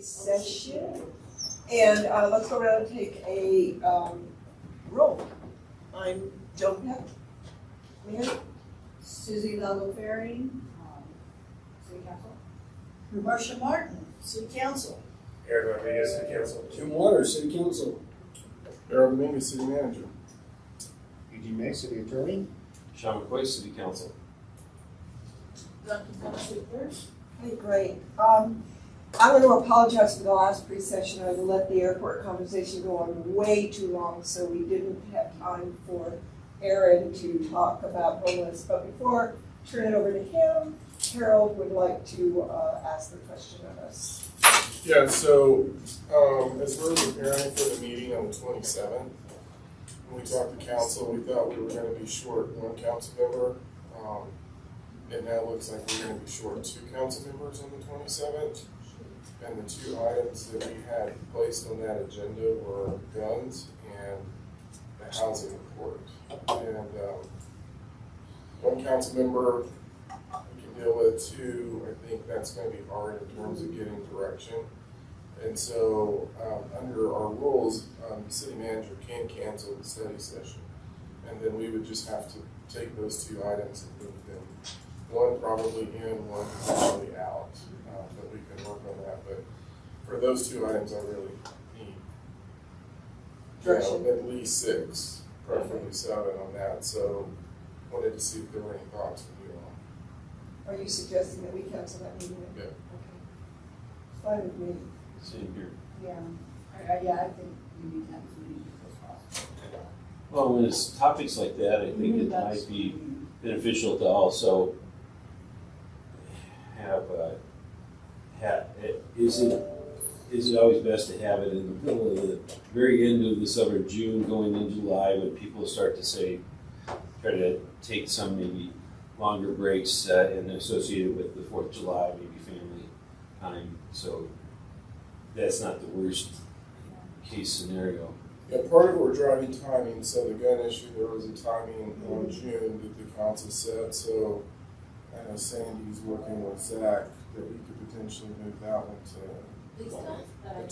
session. And let's go around and take a roll. I'm Joe Peck. Mayor? Susie Logoferry, City Council. Marcia Martin, City Council. Eric Rodriguez, City Council. Jim Waters, City Council. Earl Dominguez, City Manager. Eugene May, City Attorney. Sean McCoy, City Council. Dr. City Clerk. Hey, great. I'm going to apologize for the last pre-session. I let the airport conversation go on way too long, so we didn't have time for Aaron to talk about homeless. But before I turn it over to him, Harold would like to ask the question of us. Yeah, so as we're preparing for the meeting on the 27th, when we talked to council, we thought we were going to be short one council member. And now it looks like we're going to be short 2 council members on the 27th. And the 2 items that we had placed on that agenda were guns and the housing report. And 1 council member we can deal with, 2, I think that's going to be hard in terms of getting direction. And so under our rules, the city manager can cancel the study session. And then we would just have to take those 2 items and move them. 1 probably in, 1 probably out. But we can work on that. But for those 2 items, I really need Direction. at least 6, preferably 7 on that. So wanted to see if there were any thoughts from you all. Are you suggesting that we cancel that meeting? Yeah. Okay. Fine with me. Same here. Yeah, I think we need to have as many people as possible. Well, when it's topics like that, I think it might be beneficial to also is it always best to have it in the middle of the very end of the summer, June, going into July, when people start to try to take some maybe longer breaks and associated with the 4th of July, maybe family time. So that's not the worst case scenario. Yeah, part of it we're driving timing. So the gun issue, there was a timing on June that the council set. So I know Sandy's working with Zach that we could potentially move that one to the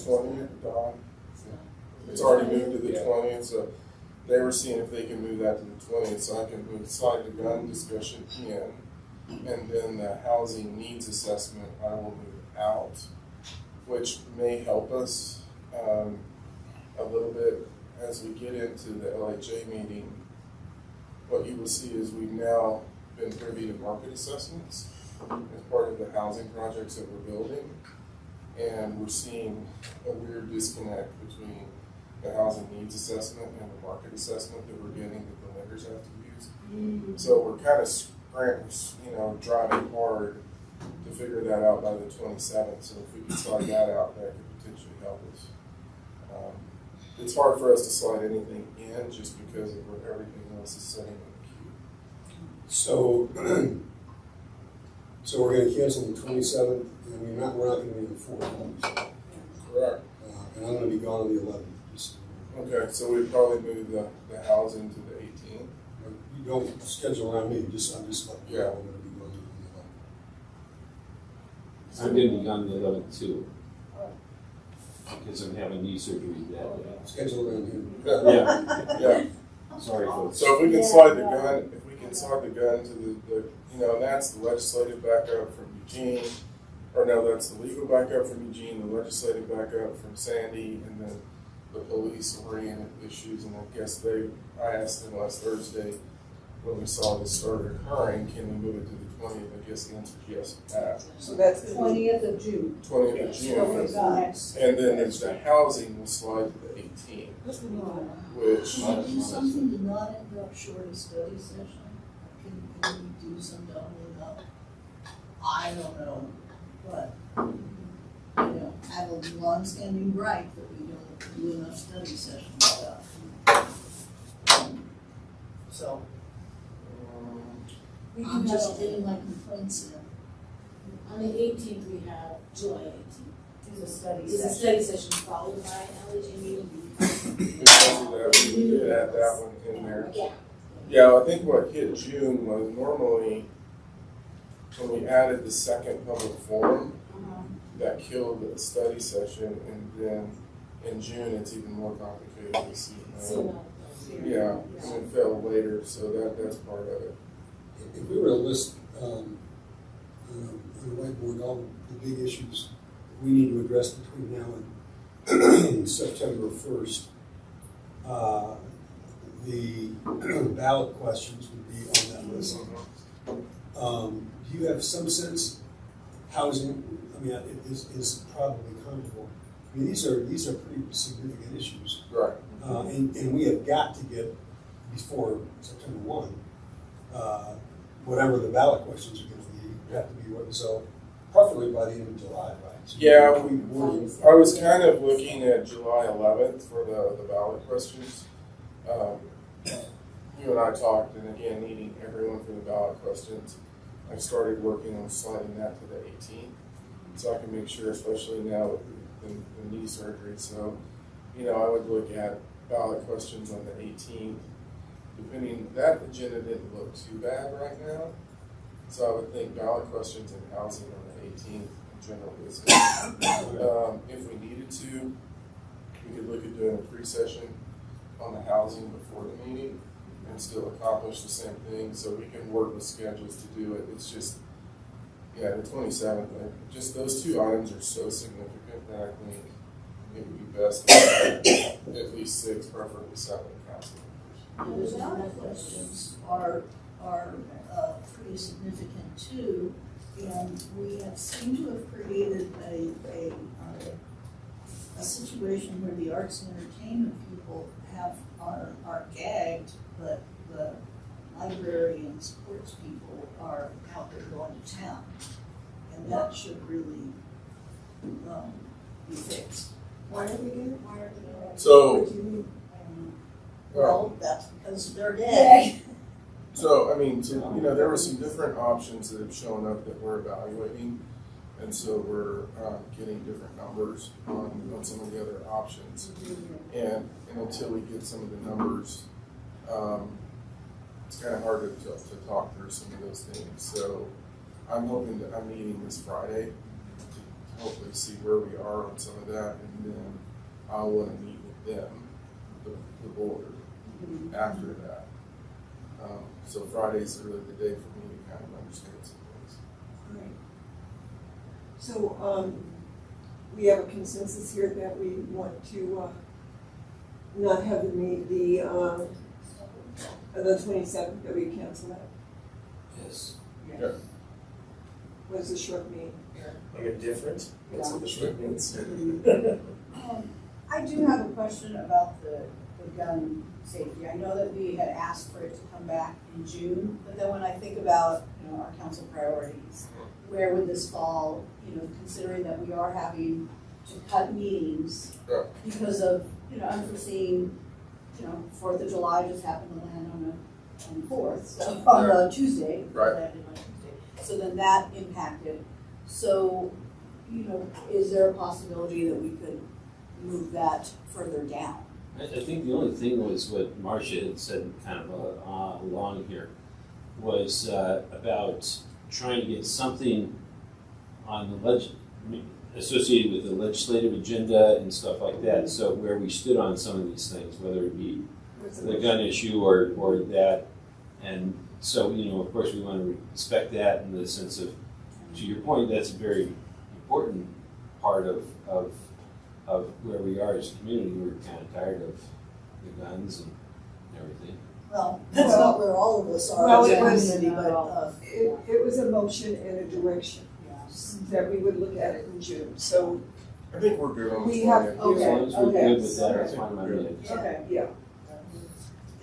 20th, Dawn. It's already moved to the 20th, so they were seeing if they can move that to the 20th, so I can slide the gun discussion in, and then the housing needs assessment I will move out, which may help us a little bit as we get into the LHA meeting. What you will see is we've now been privy to market assessments as part of the housing projects that we're building. And we're seeing a weird disconnect between the housing needs assessment and the market assessment that we're getting that the lenders have to use. Mm-hmm. So we're kind of driving hard to figure that out by the 27th. So if we can slide that out, that could potentially help us. It's hard for us to slide anything in just because of what everything else is setting in the queue. So we're going to cancel the 27th, and we're not going to be on the 4th. Correct. And I'm going to be gone on the 11th. Okay, so we'd probably move the housing to the 18th. You don't schedule around me. I'm just letting you know I'm going to be gone on the 11th. I'm going to be gone the 11th too, because I'm having knee surgery that day. Schedule around him. Yeah. Sorry, folks. So if we can slide the gun to the and that's the legislative backup from Eugene, or no, that's the legal backup from Eugene, the legislative backup from Sandy, and then the police-oriented issues. And I guess I asked them last Thursday when we saw this start occurring, can we move it to the 20th? I guess the answer is yes to that. So that's the 20th of June. 20th of June. And then there's the housing will slide to the 18th, which... Can we do something to not end up short a study session? Can we do some doubling up? I don't know, but, have a long-standing gripe that we don't do enough study session stuff. So, I'm just getting my complaints in. On the 18th, we have July 18th. Is a study Is a study session followed by an LHA meeting? We did add that one in there. Yeah. Yeah, I think what hit June was normally when we added the second public forum, that killed the study session, and then in June, it's even more complicated with CMO. Yeah, and it fell later, so that's part of it. If we were to list on the whiteboard all the big issues we need to address between now and September 1st, the ballot questions would be on that list. Do you have some sense housing? I mean, it is probably comparable. I mean, these are pretty significant issues, Right. and we have got to get before September 1. Whatever the ballot questions are going to be, have to be what. So, preferably by the end of July, right? So Yeah, I was kind of looking at July 11th for the ballot questions. You and I talked, and again, needing everyone for the ballot questions, I started working on sliding that to the 18th, so I can make sure, especially now with the knee surgery. So, I would look at ballot questions on the 18th. Depending, that agenda didn't look too bad right now, so I would think ballot questions and housing on the 18th in general business. If we needed to, we could look at doing a pre-session on the housing before the meeting and still accomplish the same thing, so we can work with schedules to do it. It's just, the 27th, just those two items are so significant that I think it would be best to have at least 6, preferably 7 council members. The ballot questions are pretty significant too, and we have seemed to have created a situation where the arts and entertainment people are gagged, but the library and sports people are out there going to town, and that should really be fixed. Why are we doing it? Why are we doing it? So, What do you mean? Well, that's because they're gagged. So, there were some different options that have shown up that we're evaluating, and so we're getting different numbers on some of the other options. And until we get some of the numbers, it's kind of hard to talk through some of those things. So I'm meeting this Friday to hopefully see where we are on some of that, and then I want to meet with them, the board, after that. So Friday's really the day for me to kind of understand some things. Right. So, we have a consensus here that we want to, not have the 27th, that we cancel that. Yes. Yeah. What does the short mean? Like a difference? That's what the short means. I do have a question about the gun safety. I know that we had asked for it to come back in June, but then when I think about, our council priorities, where would this fall, considering that we are having to cut meetings because of, unforeseen, 4th of July just happened to land on the 4th, so on a Tuesday. Right. Landed on Tuesday. So then that impacted. So, is there a possibility that we could move that further down? I think the only thing was what Marcia had said kind of along here was about trying to get something on the associated with the legislative agenda and stuff like that. So where we stood on some of these things, whether it be the gun issue or that. And so, of course we want to respect that in the sense of, to your point, that's a very important part of where we are as a community. We're kind of tired of the guns and everything. Well, that's not where all of us are Well, as a it was- community, but, It was a motion and a direction that we would look at it in June, so, I think we're good on the We have- 20th. As long as we're Okay. good with that, that's fine by me. Okay. yeah.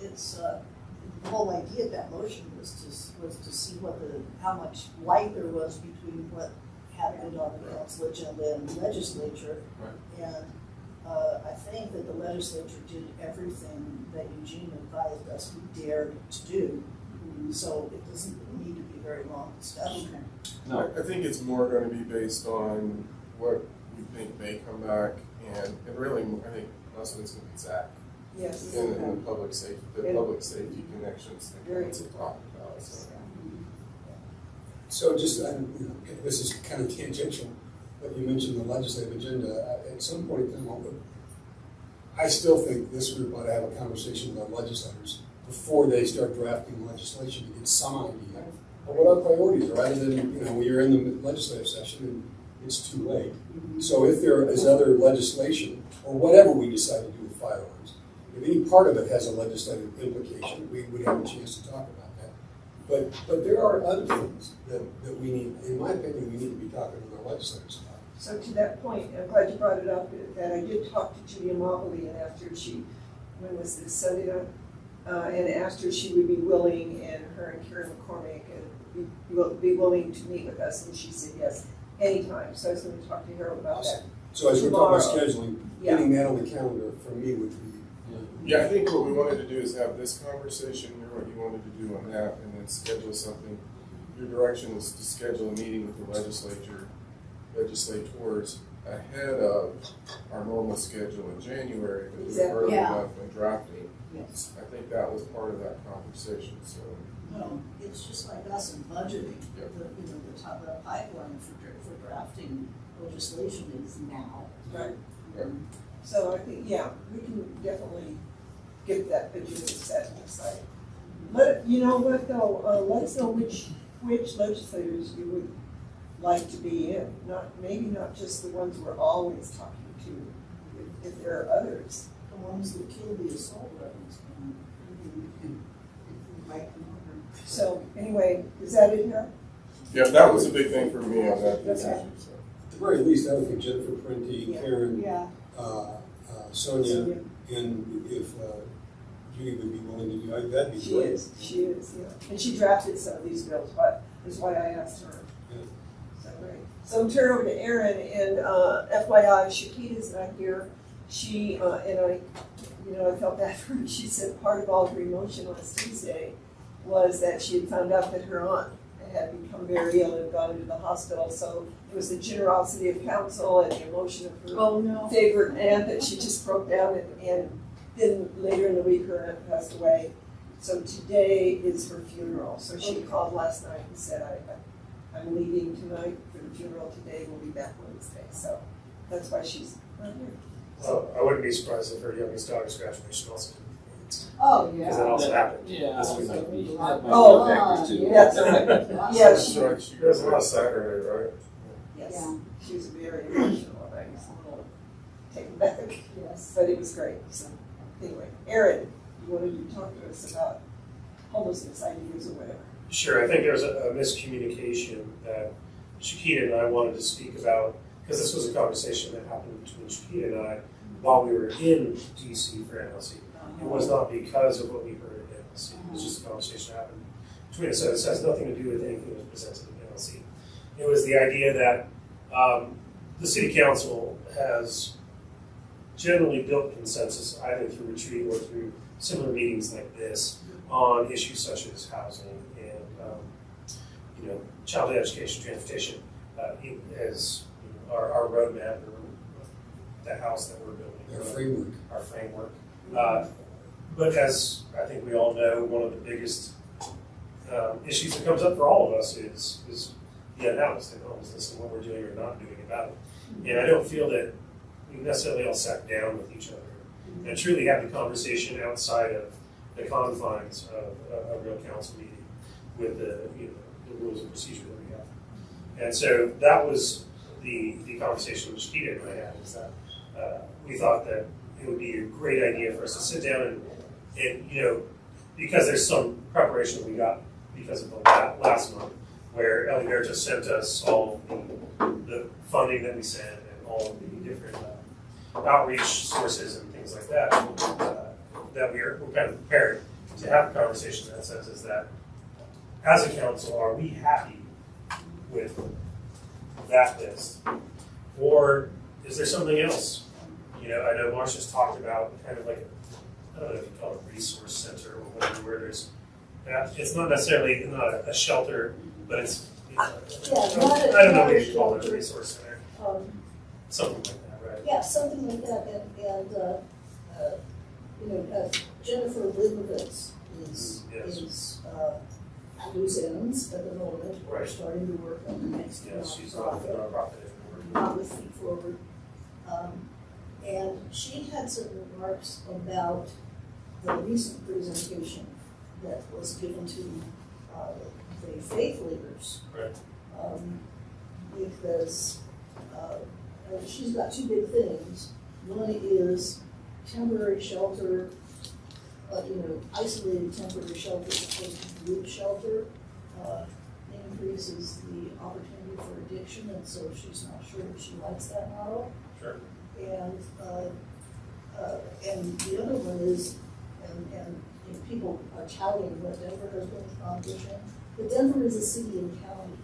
it's, the whole idea of that motion was to see how much light there was between what happened on the council agenda and the legislature. Right. And I think that the legislature did everything that Eugene advised us we dared to do. So it doesn't need to be very long discussion. No, I think it's more going to be based on what we think may come back, and really, I think most of it's going to be Zach Yes. and the public safety connections that Very Council talked about. So. So just, this is kind of tangential, but you mentioned the legislative agenda. At some point in time, I still think this group ought to have a conversation with our legislators before they start drafting legislation to get some idea of what our priorities are, rather than, when you're in the legislative session and it's too late. So if there is other legislation, or whatever we decide to do with firearms, if any part of it has a legislative implication, we would have a chance to talk about that. But there are other things that we need, in my opinion, we need to be talking with our legislators about. So to that point, I'm glad you brought it up, that I did talk to Judy Amabile, and after when was this, Sunday night? And asked her if she would be willing, and her and Karen McCormick, be willing to meet with us, and she said yes, anytime. So I was going to talk to Harold about Awesome. that. So as we're talking about Tomorrow. scheduling, getting that on the calendar for me would be. Yeah, I think what we wanted to do is have this conversation, hear what you wanted to do on that, and then schedule something. Your direction is to schedule a meeting with the legislators ahead of our normal schedule in January, but do it Exactly. early Yeah. enough in drafting. Yes. I think that was part of that conversation, so. Well, it's just like us in budgeting, Yep. the pipeline for drafting legislation is now. Right. Right. So I think, yeah, we can definitely get that agenda set aside. You know what though, let us know which legislators you would like to be in, maybe not just the ones we're always talking to, if there are others. The ones that killed the assault weapons. So anyway, is that it here? Yeah, that was a big thing for me on that Okay. decision, so. At the very least, I would think Jennifer Prenti, Yeah. Karen, Yeah. Sonia, and if Judy would be willing to do that'd be She great. is, yeah. And she drafted some of these bills, but that's why I asked her. Yeah. So great. So I'm turning over to Erin, and FYI, Shakita's not here. She, and I felt bad for her. She said part of all her emotion last Tuesday was that she had found out that her aunt had become very ill and gone into the hospital. So it was the generosity of counsel and the emotion of her Oh, no. favorite aunt that she just broke down, and then later in the week her aunt passed away. So today is her funeral. So she called last night and said, I'm leaving tonight for the funeral today, we'll be back Wednesday. So that's why she's not here. Well, I wouldn't be surprised if her youngest daughter's graduation also, Oh, because that yeah. also happened. Yeah, this that week. might be Oh, a factor too. That's right. Yeah, That's she, right, she goes on Saturday, right? yes, Yeah. she was very emotional, and I was a little taken back, Yes. but it was great. So anyway, Erin, you wanted to talk to us about homelessness ideas or whatever. Sure, I think there was a miscommunication that Shakita and I wanted to speak about, because this was a conversation that happened between Shakita and I while we were in DC for NLC. It was not because of what we heard at NLC, it was just a conversation that happened between us. So this has nothing to do with anything that was presented at NLC. It was the idea that the city council has generally built consensus either through retreat or through similar meetings like this on issues such as housing and childhood education, transportation, as our roadmap or the house that we're building, Our framework. our framework. But as I think we all know, one of the biggest issues that comes up for all of us is the unhoused and homelessness and what we're doing or not doing about it. And I don't feel that we necessarily all sat down with each other and truly had the conversation outside of the confines of a real council meeting with the rules and procedure that we have. And so that was the conversation that Shakita and I had, is that we thought that it would be a great idea for us to sit down and because there's some preparation that we got because of the last month, where Ellie Bear just sent us all the funding that we sent and all of the different outreach sources and things like that, that we're kind of prepared to have a conversation that says is that as a council, are we happy with that list? Or is there something else? I know Marcia's talked about kind of like, I don't know if you call it a resource center or whatever, where there's, it's not necessarily not a shelter, but it's, I don't know what you call it, a resource center. Something like that, right? Yeah, something like that, and Jennifer Libovitz is loose ends at the moment. We're Right. starting to work on the next Yeah, she's nonprofit. nonprofit. brought with me forward. And she had some remarks about the recent presentation that was given to the faith leaders. Right. Because she's got two big things. One is temporary shelter, isolated temporary shelter as opposed to group shelter. Increases the opportunity for addiction, and so she's not sure if she likes that model. Sure. And the other one is, and people are touting what Denver has been accomplishing, but Denver is a city and county,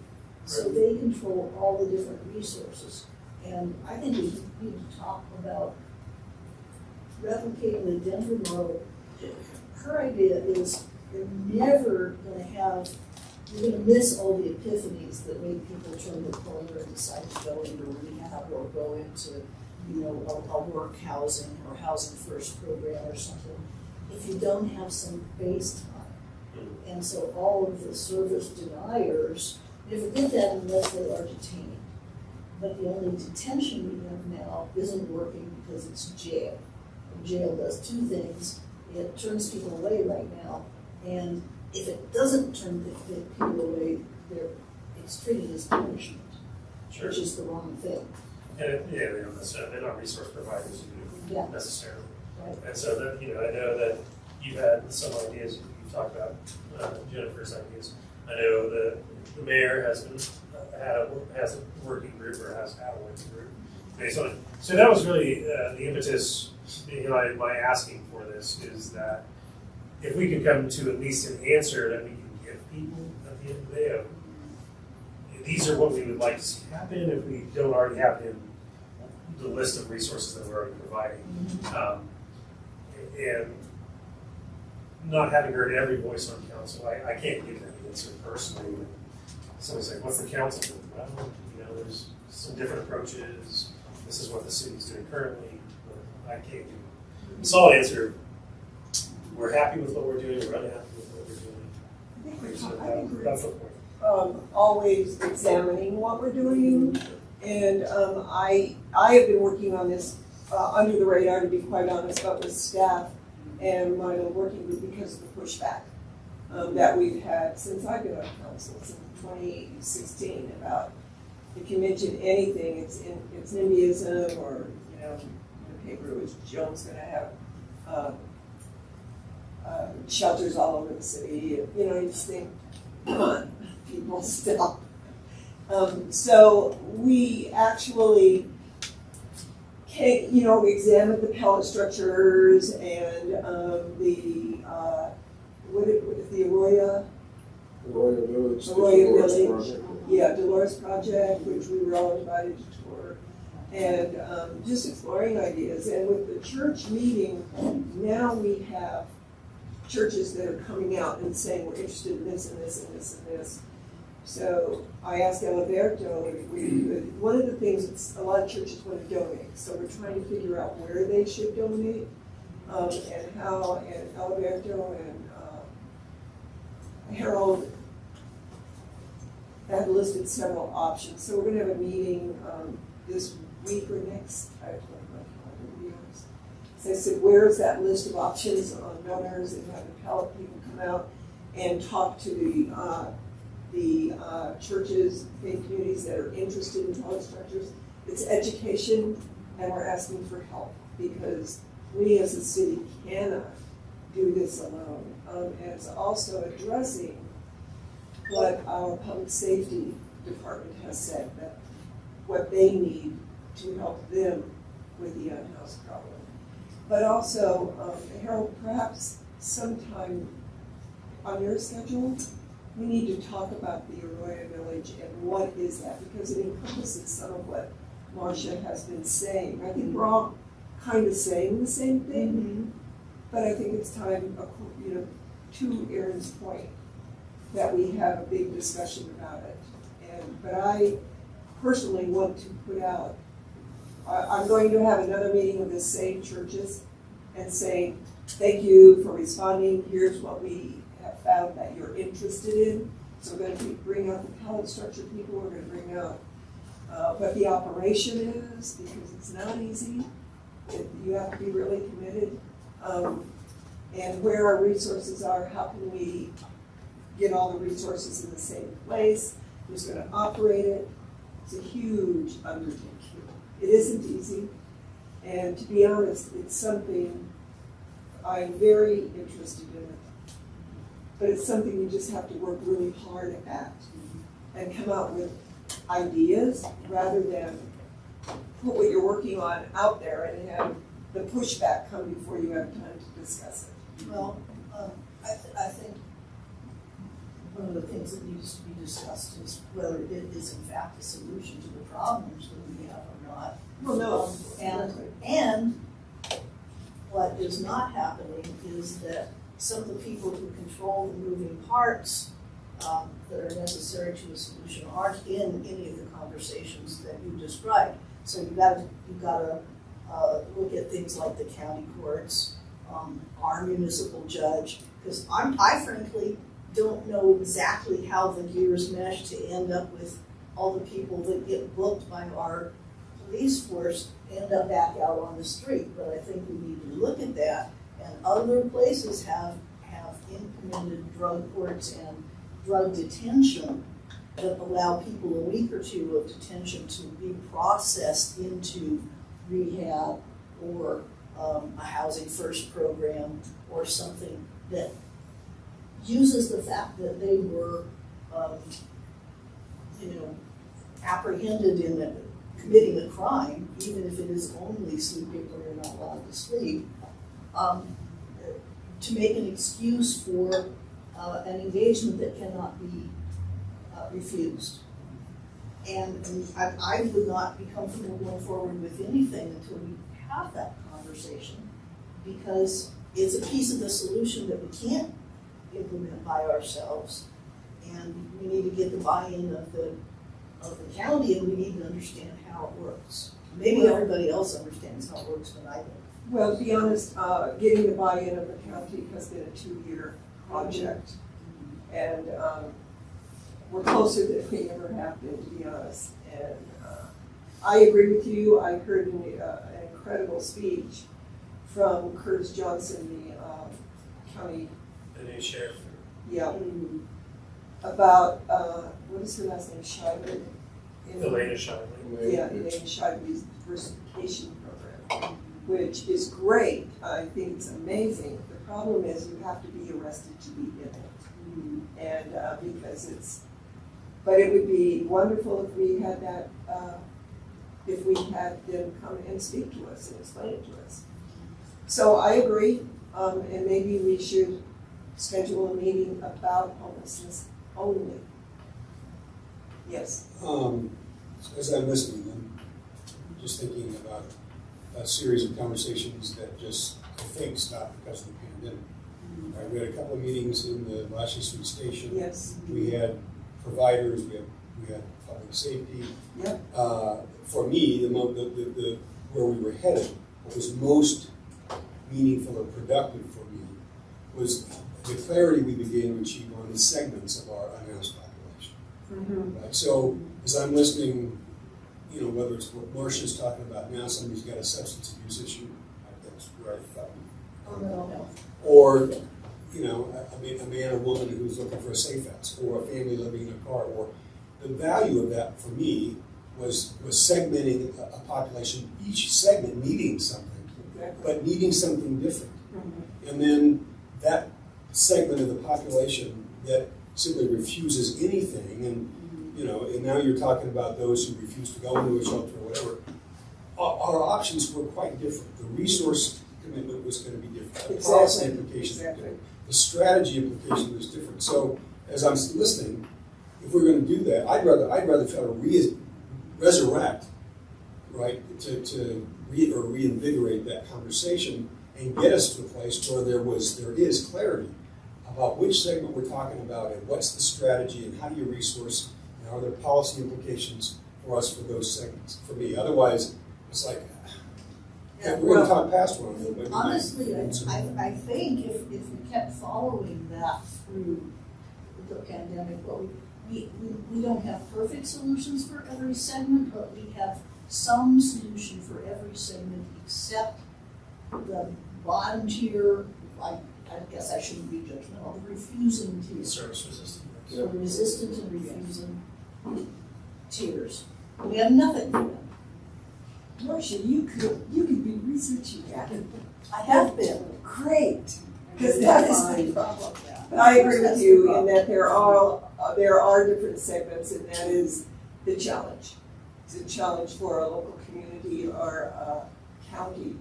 so Right. they control all the different resources. And I think we need to talk about replicating the Denver model. Her idea is you're never gonna have, you're gonna miss all the epiphanies that made people turn the corner and decide to go into rehab or go into, a work housing or housing first program or something, if you don't have some base time. And so all of the service deniers never get that unless they are detained. But the only detention we have now isn't working because it's jail. And jail does two things. It turns people away right now, and if it doesn't turn the people away, it's treated as punishment, Sure. which is the wrong thing. And they don't necessarily, they're not resource providers Yeah. necessarily. Right. And so that, I know that you've had some ideas, you've talked about Jennifer's ideas. I know the mayor has been, has a working group or has had a working group based on it. So that was really the impetus behind my asking for this, is that if we could come to at least an answer that we can give people at the end of the day of, these are what we would like to see happen if we don't already have in the list of resources that we're already providing. And not having heard every voice on council, I can't give that answer personally. Somebody's like, what's the council doing? Well, there's some different approaches. This is what the city's doing currently, but I can't give a solid answer. We're happy with what we're doing, we're unhappy with what we're doing. So that's the point. Always examining what we're doing. And I have been working on this under the radar, to be quite honest, but with staff and my working group because of the pushback that we've had since I've been on council, since 2016, about if you mention anything, it's NIMBYism, or the paper was Jones going to have shelters all over the city. You just think, come on, people, stop. So we actually examined the pellet structures and the Arroyo Village. Village, Dolores Project, which we were all invited to tour, and just exploring ideas. And with the church meeting, now we have churches that are coming out and saying we're interested in this and this and this and this. So I asked Alberto if we could, one of the things that a lot of churches want to donate, so we're trying to figure out where they should donate, and how, and Alberto and Harold have listed several options. So we're going to have a meeting this week or next. I have to look at my calendar, to be honest. So I said, where's that list of options on donors, and have the pellet people come out and talk to the churches, faith communities that are interested in pellet structures. It's education, and we're asking for help because we as a city cannot do this alone. And it's also addressing what our public safety department has said, that what they need to help them with the unhoused problem. But also, Harold, perhaps sometime on your schedule, we need to talk about the Arroyo Village and what is that, because it encompasses some of what Marcia has been saying. I think we're all kind of saying the same thing, but I think it's time, to Erin's point, that we have a big discussion about it. But I personally want to put out, I'm going to have another meeting with the same churches and say, thank you for responding, here's what we have found that you're interested in. So we're going to bring out the pellet structure people, we're going to bring out what the operation is, because it's not easy. You have to be really committed. And where our resources are, how can we get all the resources in the same place? Who's gonna operate it? It's a huge undertaking. It isn't easy. And to be honest, it's something I'm very interested in. But it's something you just have to work really hard at and come out with ideas rather than put what you're working on out there and have the pushback come before you have time to discuss it. Well, I think one of the things that needs to be discussed is whether it is in fact a solution to the problems that we have or not. Well, no. And what is not happening is that some of the people who control the moving parts that are necessary to a solution aren't in any of the conversations that you described. So you've got to look at things like the county courts, our municipal judge, because I frankly don't know exactly how the gears mesh to end up with all the people that get booked by our police force end up back out on the street. But I think we need to look at that. And other places have implemented drug courts and drug detention that allow people a week or two of detention to be processed into rehab or a housing first program or something that uses the fact that they were, apprehended in committing a crime, even if it is only sleeping or you're not allowed to sleep, to make an excuse for an engagement that cannot be refused. And I would not be comfortable going forward with anything until we have that conversation, because it's a piece of the solution that we can't implement by ourselves, and we need to get the buy-in of the county, and we need to understand how it works. Maybe everybody else understands how it works, but I don't. Well, to be honest, getting the buy-in of the county has been a 2-year project. And we're closer than we ever have been, to be honest. And I agree with you. I heard an incredible speech from Curtis Johnson, the county. The new sheriff. Yeah. About, what is her last name, Shively? Elena Shively. Yeah, Elena Shively's diversification program, which is great. I think it's amazing. The problem is you have to be arrested to be in it. And because but it would be wonderful if we had that, if we had them come and speak to us and explain it to us. So I agree, and maybe we should schedule a meeting about homelessness only. Yes. As I'm listening, I'm just thinking about a series of conversations that just, I think, stopped because of the pandemic. Right, we had a couple of meetings in the Washington Station. Yes. We had providers, we had public safety. Yep. For me, the where we were headed, what was most meaningful or productive for me was the clarity we began to achieve on the segments of our unhoused population. Mm-hmm. Right? So as I'm listening, whether it's what Marcia's talking about now, somebody's got a substance abuse issue, that's where I thought. Or, a man or woman who's looking for a safe house, or a family living in a car, or the value of that for me was segmenting a population, each segment needing something, Exactly. but needing something different. Mm-hmm. And then that segment of the population that simply refuses anything, and and now you're talking about those who refuse to go into a shelter or whatever. Our options were quite different. The resource commitment was going to be different. The policy implications were different. The strategy implication was different. So as I'm listening, if we're going to do that, I'd rather try to resurrect, right, to reinvigorate that conversation and get us to a place where there is clarity about which segment we're talking about and what's the strategy and how do you resource and are there policy implications for us for those segments. For me, otherwise it's like we're going to talk past one another. Honestly, I think if we kept following that through the pandemic, what we don't have perfect solutions for every segment, but we have some solution for every segment except the bottom tier, I guess I shouldn't be judgmental, the refusing tier. Service resistant. So the resistant and refusing tiers. We have nothing for them. Marcia, you could be researching that. I have been. Great, because that is the Fine. problem. Yeah. But I agree That's with the you in problem. that there are different segments, and that is the challenge. It's a challenge for a local community or a county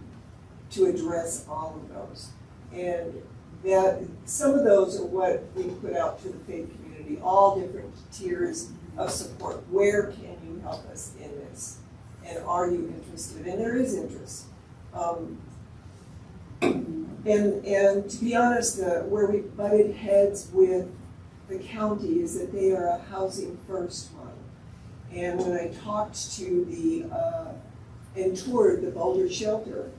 to address all of those. And that, some of those are what we put out to the faith community, all different tiers of support. Where can you help us in this? And are you interested? And there is interest. And to be honest, where we butted heads with the county is that they are a housing first model. And when I talked to and toured the Boulder shelter,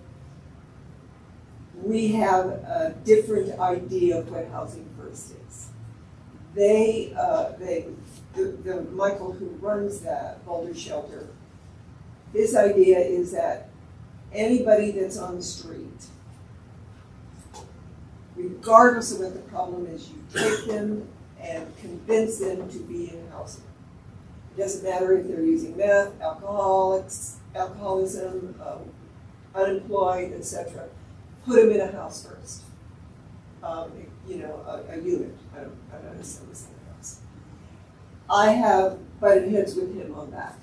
we have a different idea of what housing first is. The Michael who runs that Boulder shelter, his idea is that anybody that's on the street, regardless of what the problem is, you take them and convince them to be in housing. It doesn't matter if they're using meth, alcoholism, unemployed, etc. Put them in a house first. A unit. I'm not necessarily saying a house. I have butted heads with him on that,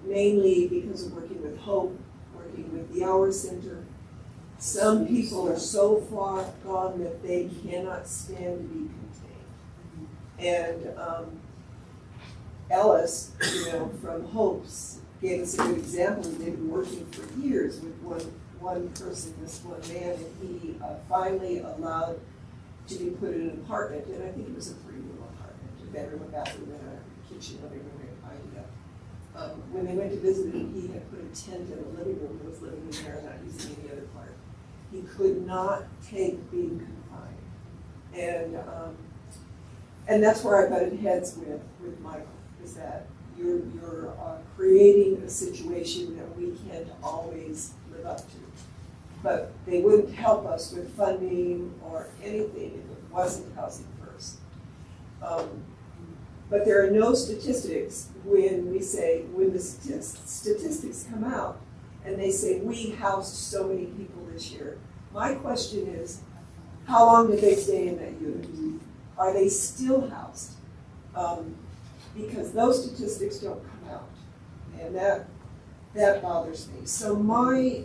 mainly because of working with Hope, working with the Hour Center. Some people are so far gone that they cannot stand to be contained. And Ellis, from Hope's, gave us a good example. They've been working for years with one person, this one man, and he finally allowed to be put in an apartment, and I think it was a 3-room apartment, a bedroom, a bathroom, and a kitchen, living room idea. When they went to visit him, he had put a tent in the living room and was living in there, not using any other part. He could not take being confined. And that's where I butted heads with Michael, is that you're creating a situation that we can't always live up to. But they wouldn't help us with funding or anything if it wasn't housing first. But there are no statistics when the statistics come out and they say, we housed so many people this year. My question is, how long did they stay in that unit? Are they still housed? Because those statistics don't come out. And that bothers me. So my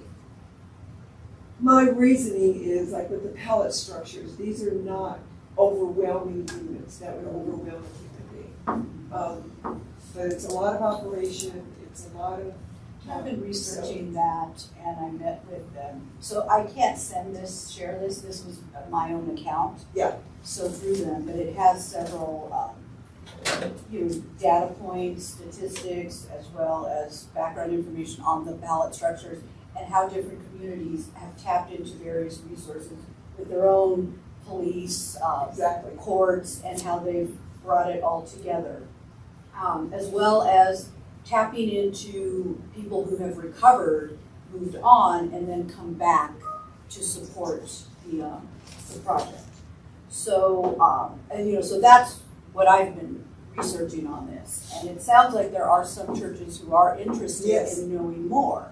reasoning is, like with the pallet structures, these are not overwhelming units that would overwhelm a human being. But it's a lot of operation, it's a lot of. I've been researching that and I met with them. So I can't share this was my own account. Yeah. So through them, but it has several, data points, statistics, as well as background information on the ballot structures and how different communities have tapped into various resources with their own police, Exactly. courts, and how they've brought it all together. As well as tapping into people who have recovered, moved on, and then come back to support the project. So, so that's what I've been researching on this. And it sounds like there are some churches who are interested Yes. in knowing more.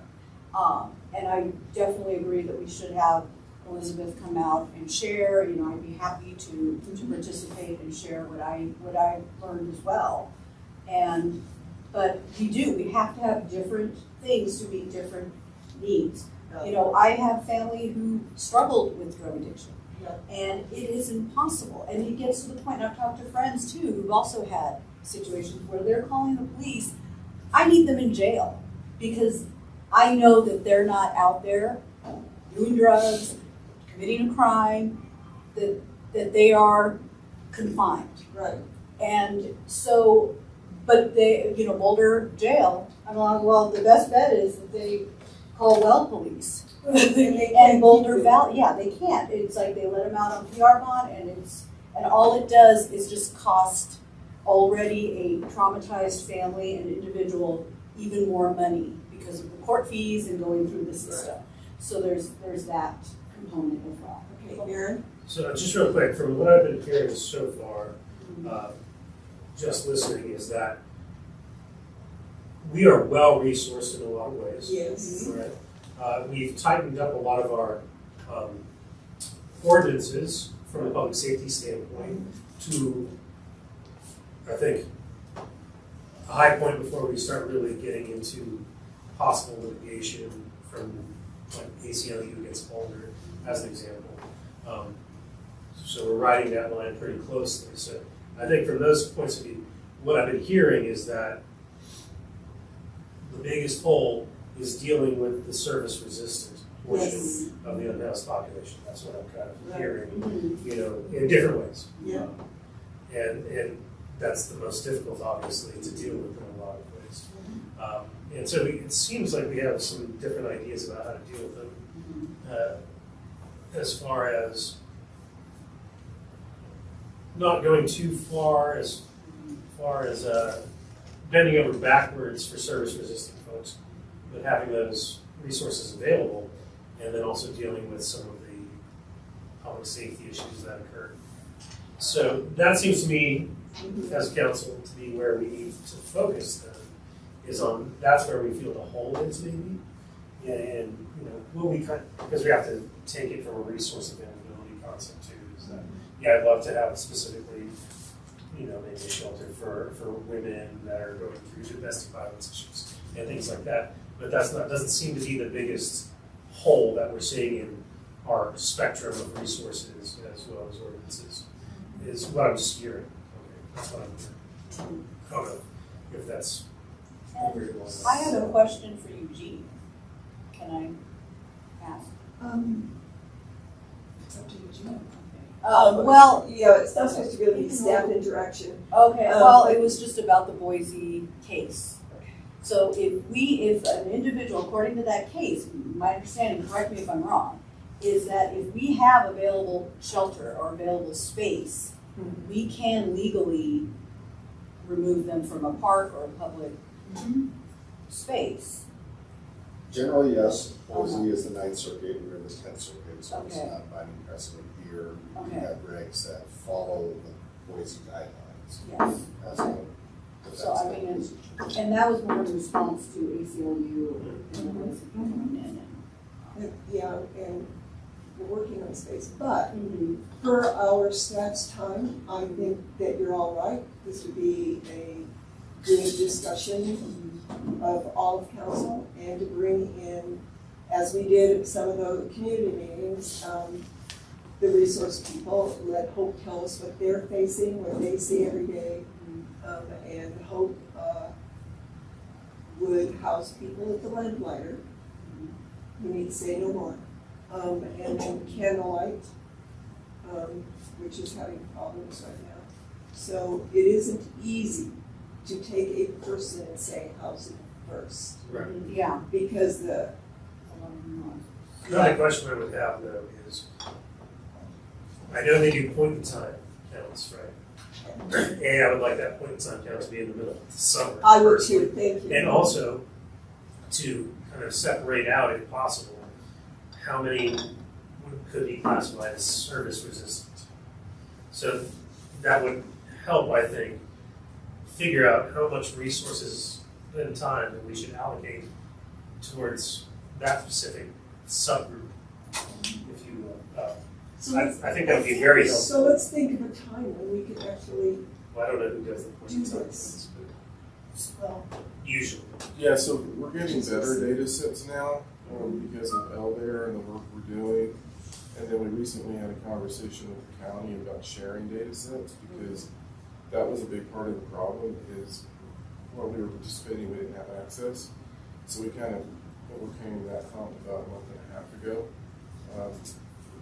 And I definitely agree that we should have Elizabeth come out and share. I'd be happy to participate and share what I learned as well. But we have to have different things to meet different needs. I have family who struggled with drug addiction. Yeah. And it is impossible. And it gets to the point, I've talked to friends too, who've also had situations where they're calling the police. I need them in jail because I know that they're not out there doing drugs, committing a crime, that they are confined. Right. And so, but Boulder jail, I'm like, well, the best bet is that they call well police. And Boulder Valley, they can't. It's like they let them out on PR bond, and all it does is just cost a already a traumatized family and individual even more money because of the court fees and going through the system. So there's that component as well. Okay, Aaron? So just real quick, from what I've been hearing so far, just listening, is that we are well resourced in a lot of ways. Yes. Right? We've tightened up a lot of our ordinances from a public safety standpoint to, I think, a high point before we start really getting into possible litigation from like ACLU against Boulder, as an example. So we're riding that line pretty closely. So I think from those points of view, what I've been hearing is that the biggest hole is dealing with the service resistant portion Yes. of the unhoused population. That's what I'm kind of Right. hearing, you know, in different ways. Yeah. And that's the most difficult, obviously, to deal with in a lot of ways. And so it seems like we have some different ideas about how to deal with them. As far as not going too far as bending over backwards for service resistant folks, but having those resources available, and then also dealing with some of the public safety issues that occur. So that seems to me, as council, to be where we need to focus then, is on, that's where we feel the hole is maybe. And, you know, will we because we have to take it from a resource availability concept too, is that, yeah, I'd love to have specifically, you know, maybe a shelter for women that are going through domestic violence issues and things like that. But doesn't seem to be the biggest hole that we're seeing in our spectrum of resources as well as ordinances, is what I'm just hearing. Okay, that's what I'm hearing. I don't know if that's where you're going. I have a question for Eugene. Can I ask? It's up to you, Jim. Well, Yeah, it's not supposed to really be staff interaction. okay, well, it was just about the Boise case. So if an individual, according to that case, my understanding, correct me if I'm wrong, is that if we have available shelter or available space, we can legally remove them from a park or a public space. Generally, yes. Boise is the 9th Circuit, we're in the 10th Circuit, so it's Okay. not binding precedent here. We Okay. have regs that follow the Boise guidelines. Yes. As a So, I mean, defense mechanism. And that was more in response to ACLU and the ways of coming in. Yeah, and we're working on space, but And, per our staff's time, I think that you're all right. This would be a good discussion of all of council and to bring in, as we did at some of the community meetings, the resource people, let Hope tell us what they're facing, what they see every day. And Hope would house people at the lamplighter, who need to say no more. And then Candlelight, which is having problems right now. So it isn't easy to take a person and say housing first, Right. yeah. because The only question I would have though is, I know they do point in time counts, right? And I would like that point in time count to be in the middle of the summer. I would too, thank you. And also to kind of separate out, if possible, how many could be classified as service resistant. So that would help, I think, figure out how much resources and time that we should allocate towards that specific subgroup, if you will. So I let's- think that would be very helpful. So let's think of a time when we could actually Well, I don't know who does the point in do time, this. Well, usually. Yeah, so we're getting better data sets now because of Elder and the work we're doing. And then we recently had a conversation with the county about sharing data sets because that was a big part of the problem is while we were participating, we didn't have access. So we kind of overcame that hump about a month and a half ago.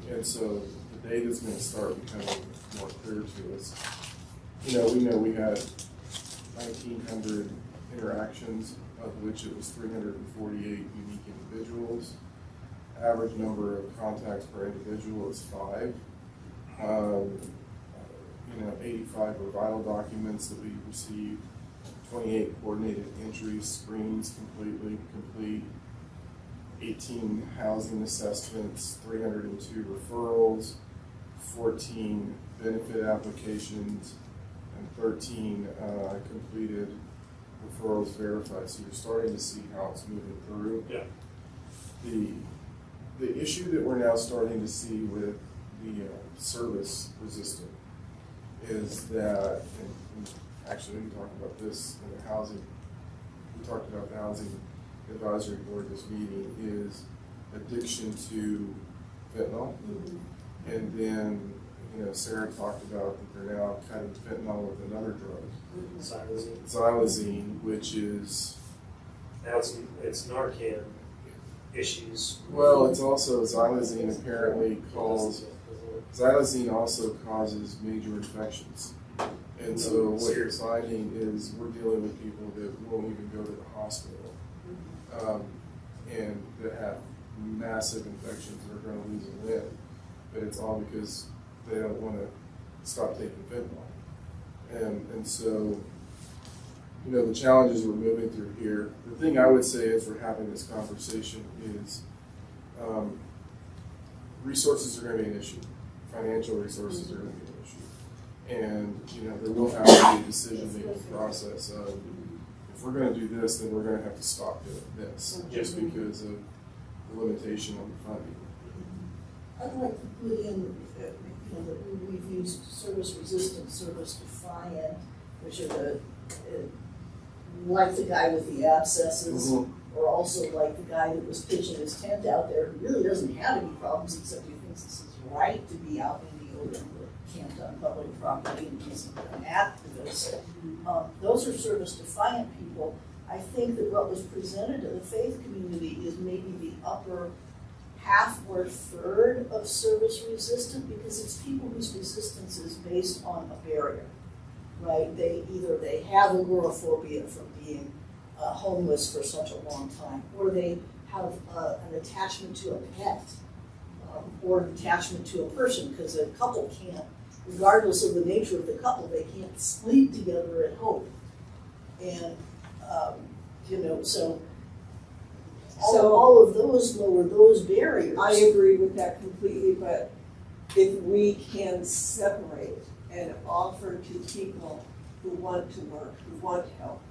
And so the data is going to start becoming more clear to us. You know we had 1,900 interactions, of which it was 348 unique individuals. Average number of contacts per individual is 5. 85 were vital documents that we received, 28 coordinated entries, screens completely complete, 18 housing assessments, 302 referrals, 14 benefit applications, and 13 completed referrals verified. So you're starting to see how it's moving through. Yeah. The issue that we're now starting to see with the service resistant is that, and actually we talked about this in the housing, we talked about the housing advisory board this meeting, is addiction to fentanyl. Mm-hmm. And then, Sarah talked about that they're now cutting fentanyl with another drug, xylazine, which is, Now it's Narcan issues. well, it's also xylazine apparently xylazine also causes major infections. And so what you're finding is we're dealing with people that won't even go to the hospital, and that have massive infections that are going to lose a limb, but it's all because they don't want to stop taking fentanyl. And so, the challenges we're moving through here, the thing I would say as we're having this conversation is resources are going to be an issue. Financial resources are going to be an issue. And, there will have to be a decision-making process of, if we're going to do this, then we're going to have to stop doing this, just because of the limitation on the funding. I'd like to put in, that we've used service resistant, service defiant, which are like the guy with the abscesses, or also like the guy that was pitching his tent out there, who really doesn't have any problems except he thinks this is right to be out in the open, but can't on public property, and he's an activist. Those are service defiant people. I think that what was presented to the faith community is maybe the upper half or third of service resistant, because it's people whose resistance is based on a barrier, right? They have agoraphobia from being homeless for such a long time, or they have an attachment to a pet, or an attachment to a person, because a couple can't, regardless of the nature of the couple, they can't sleep together at home. And, so all of those lower those barriers. I agree with that completely, but if we can separate and offer to people who want to work, who want help,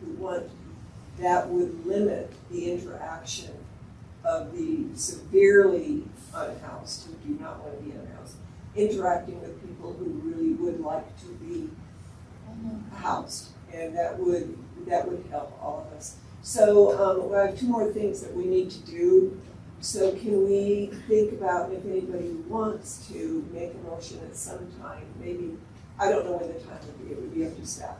that would limit the interaction of the severely unhoused, who do not want to be unhoused, interacting with people who really would like to be housed, and that would help all of us. So I have two more things that we need to do. So can we think about if anybody wants to make a motion at some time, maybe, I don't know when the time would be, it would be up to staff,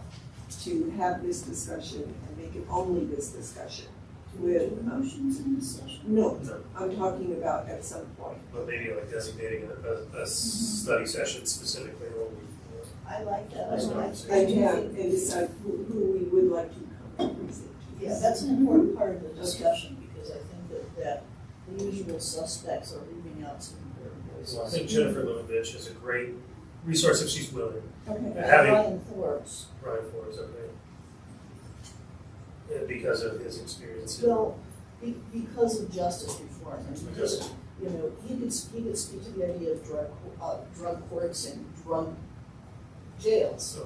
to have this discussion and make it only this discussion with motions in this session? No, I'm talking about at some point. But maybe like designating a study session specifically only. I like that. I like that. And decide who we would like to come and present. Yeah, that's an important part of the discussion, because I think that the usual suspects are leaving out some important voices. Well, I think Jennifer Limovich is a great resource if she's willing. Okay. Brian Forbes. Brian Forbes, okay. And because of his experience. Well, because of justice reform, and because, he could speak to the idea of drug courts and drug jails,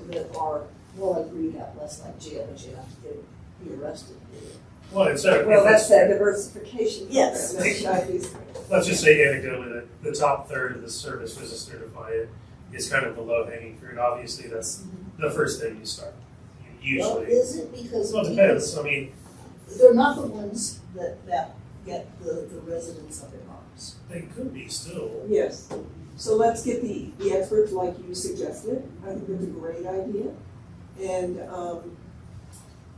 that are more like rehab, less like jail, but you have to be arrested. Well, That's that diversification. Yes. Let's just say anecdotally that the top third of the service resistant defiant is kind of the low hanging fruit. Obviously, that's the first thing you start. Usually. Well, is it because? Well, it depends. I mean, they're not the ones that get the residents up in arms. they could be still. Yes. So let's get the experts like you suggested. I think that's a great idea. And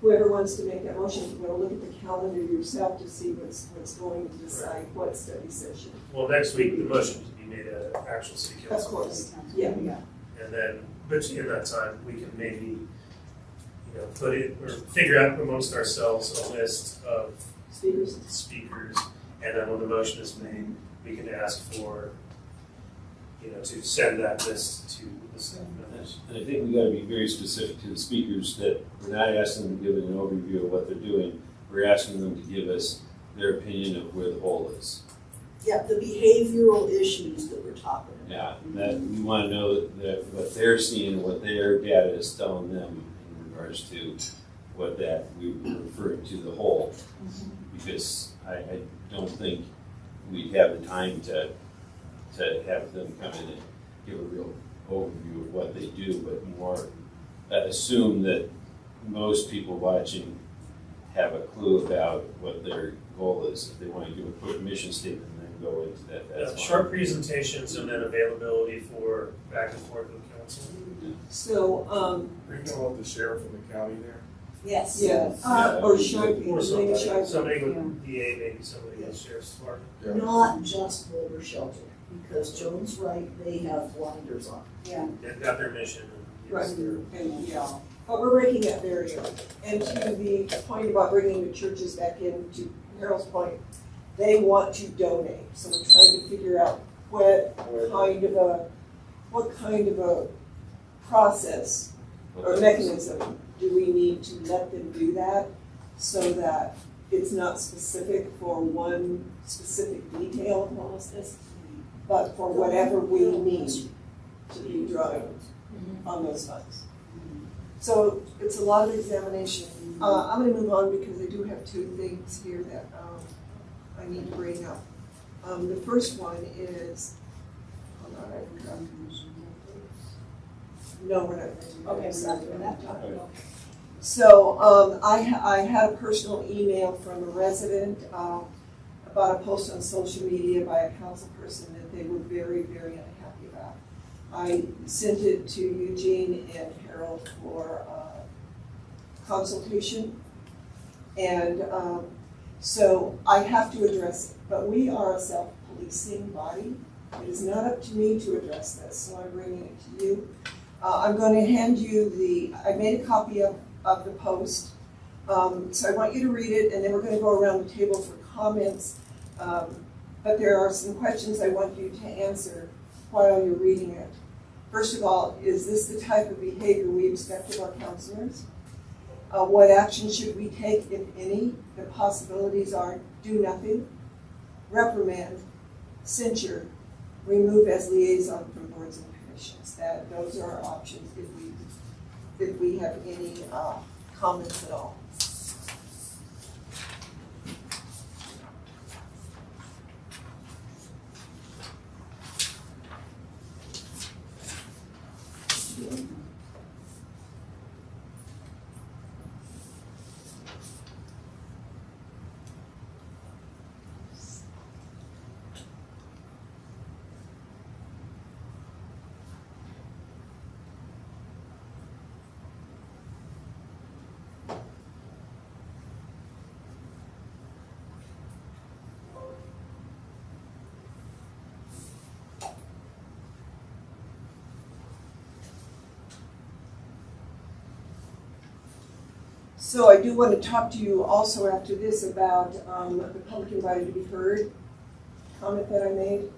whoever wants to make that motion, you want to look at the calendar yourself to see what's going to decide what study session. Well, next week the motion to be made at actual city council. Of course. Yeah. And then, but in that time, we can maybe, put it or figure out amongst ourselves a list of speakers, and then when the motion is made, we can ask for to send that list to the staff members. And I think we gotta be very specific to the speakers that we're not asking them to give an overview of what they're doing. We're asking them to give us their opinion of where the hole is. Yeah, the behavioral issues that we're talking about. Yeah, that we wanna know that what they're seeing, what their data is telling them in regards to what that we were referring to the hole. Because I don't think we'd have the time to have them come in and give a real overview of what they do, but more assume that most people watching have a clue about what their goal is. If they want to give a quick mission statement and then go into that, that's fine. Short presentations and then availability for back and forth with council. So, Are you gonna want the sheriff in the county there? Yes. yeah, Yeah. or should be, Or maybe should somebody with DA, maybe somebody with sheriff's department. Yeah. Not just Boulder Shelter, because Joan's right, they have blinders on. Yeah. They've got their mission. And Right. yes, they're- And, yeah, but we're breaking that barrier. And to the point about bringing the churches back in, to Harold's point, they want to donate. So we're trying to figure out what kind of a process or mechanism do we need to let them do that so that it's not specific for one specific detail of homelessness, but for whatever we need to be drawing on those funds. So it's a lot of examination. I'm gonna move on because I do have two things here that I need to bring up. The first one is, hold on, I forgot. No, we're not. Okay, we're not doing that. Okay. So I had a personal email from a resident about a post on social media by a council person that they were very, very unhappy about. I sent it to Eugene and Harold for consultation. And so I have to address it, but we are a self-policing body. It is not up to me to address this, so I'm bringing it to you. I'm going to hand you I made a copy of the post. So I want you to read it, and then we're going to go around the table for comments. But there are some questions I want you to answer while you're reading it. First of all, is this the type of behavior we expect of our counselors? What action should we take, if any? The possibilities are do nothing, reprimand, censure, remove as liaison from boards and commissions. Those are our options if we have any comments at all. So I do want to talk to you also after this about the public invited to be heard comment that I made.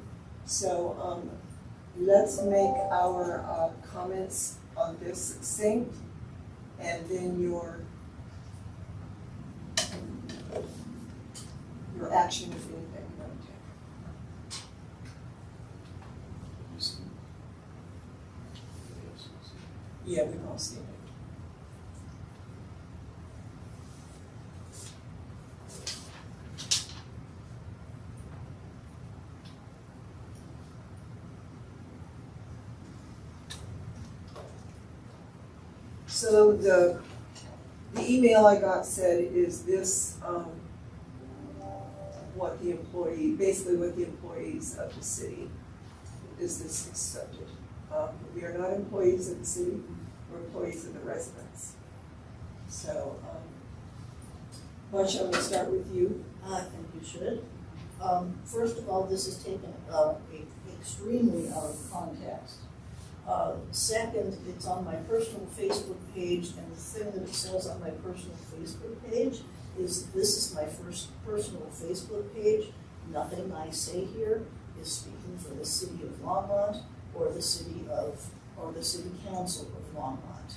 So let's make our comments on this succinct, and then your action, if anything, you want to take. Yeah, we've all seen it. So the email I got said, is this basically what the employees of the city, is this accepted? We are not employees of the city, we're employees of the residents. So, Marcia, I'm gonna start with you. I think you should. First of all, this is taken extremely out of context. Second, it's on my personal Facebook page, and the thing that it says on my personal Facebook page is this is my first personal Facebook page, nothing I say here is speaking for the city of Longmont or the city council of Longmont.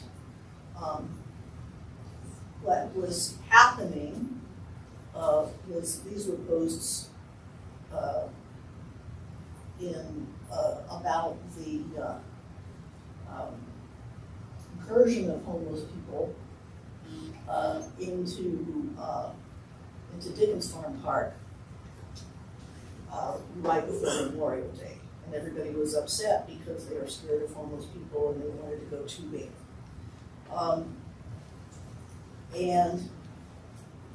What was happening was these were posts about the incursion of homeless people into Dickens Farm Park right before Memorial Day. And everybody was upset because they were scared of homeless people and they wanted to go tubing. And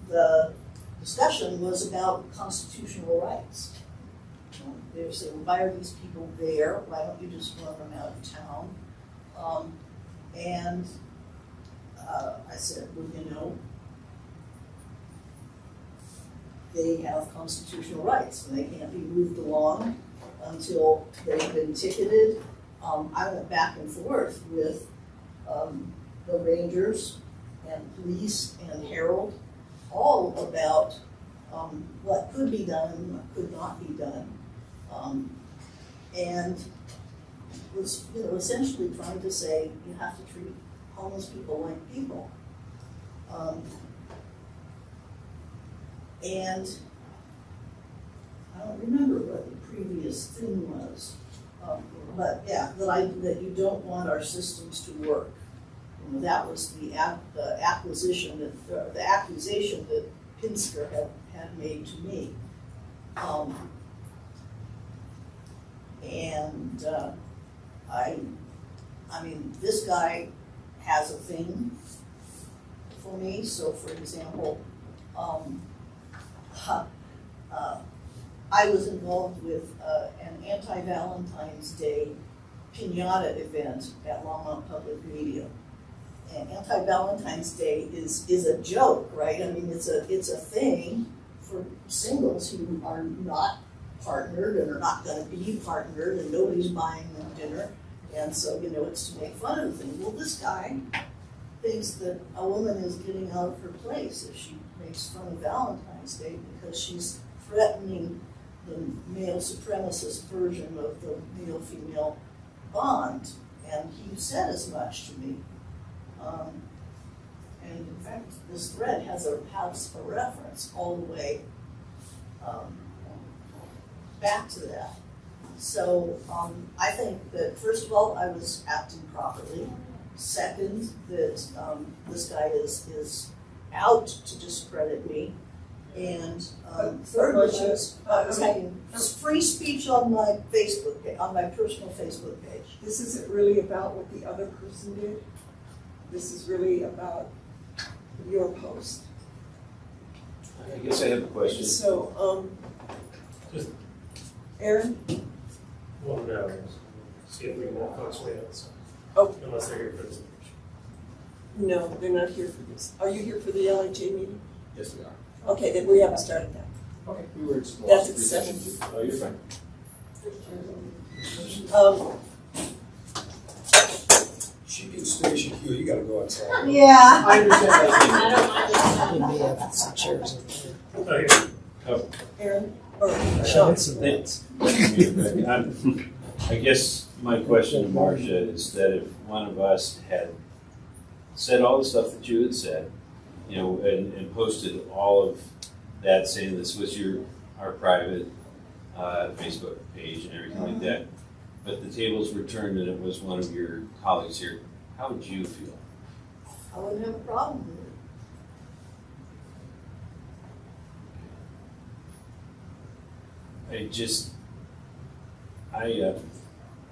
the discussion was about constitutional rights. They were saying, why are these people there? Why don't you just run them out of town? I said, well, you know, they have constitutional rights and they can't be moved along until they've been ticketed. I went back and forth with the Rangers and police and Herald, all about what could be done and what could not be done. And was, you know, essentially trying to say you have to treat homeless people like people. And I don't remember what the previous thing was, but yeah, that you don't want our systems to work. You know, that was the accusation that Pinsker had made to me. I mean, this guy has a thing for me. So, for example, I was involved with an anti-Valentine's Day piñata event at Longmont Public Radio. And anti-Valentine's Day is a joke, right? I mean, it's a thing for singles who are not partnered and are not going to be partnered, and nobody's buying them dinner. And so, you know, it's to make fun of the thing. Well, this guy thinks that a woman is getting out of her place if she makes fun of Valentine's Day because she's threatening the male supremacist version of the male-female bond. And he said as much to me. And in fact, this thread has a reference all the way back to that. So I think that, first of all, I was acting properly. Second, that this guy is out to discredit me. And third was I was having free speech on my Facebook page, on my personal Facebook page. This isn't really about what the other person did. This is really about your post. I guess I have a question. So, Aaron? Well, no, see if we can walk folks away else. Oh. Unless they're here for this. No, they're not here for this. Are you here for the LHA meeting? Yes, we are. Okay, then we haven't started that. Okay. We were just. That's at 7. Oh, you're fine. She can stay, you gotta go outside. Yeah. I understand. I don't mind this. He may have some chairs over Oh, here. Aaron? Or Sean? I guess my question to Marcia is that if one of us had said all the stuff that you had said, you know, and posted all of that saying this was our private Facebook page and everything like that, but the tables were turned and it was one of your colleagues here, how would you feel? I wouldn't have a problem with it.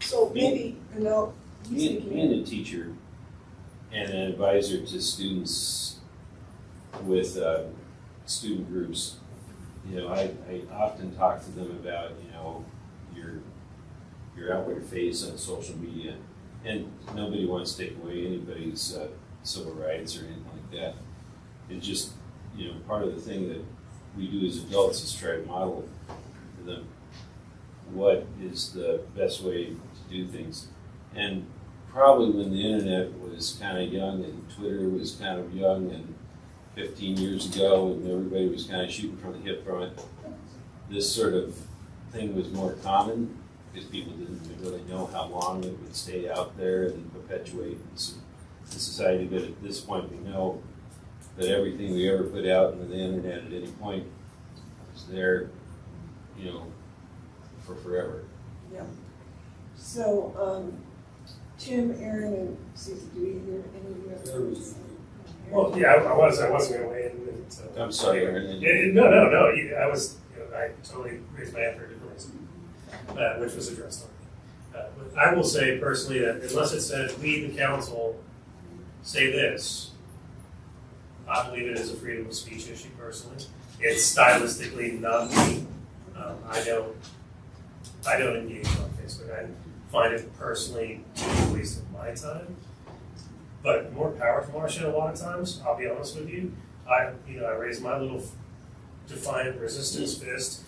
So maybe, No. Being a teacher and an advisor to students with student groups, you know, I often talk to them about, you know, your outward face on social media, and nobody wants to take away anybody's civil rights or anything like that. It's just, you know, part of the thing that we do as adults is try to model for them what is the best way to do things. And probably when the internet was kind of young and Twitter was kind of young and 15 years ago and everybody was kind of shooting from the hip from it, this sort of thing was more common, because people didn't really know how long it would stay out there and perpetuate in society. But at this point, we know that everything we ever put out into the internet at any point is there, for forever. Yeah. So, Tim, Aaron, and Susie, do we hear any of you? There was- Well, yeah, I wasn't gonna weigh in. So. I'm sorry, Aaron. No. I totally raised my hand for a different reason, which was addressed already. But I will say personally that unless it says we, the council, say this, I believe it is a freedom of speech issue personally. It's stylistically not me. I don't engage on Facebook. I find it personally to be a waste of my time. But more power to Marcia a lot of times, I'll be honest with you. I raise my little defiant resistance fist.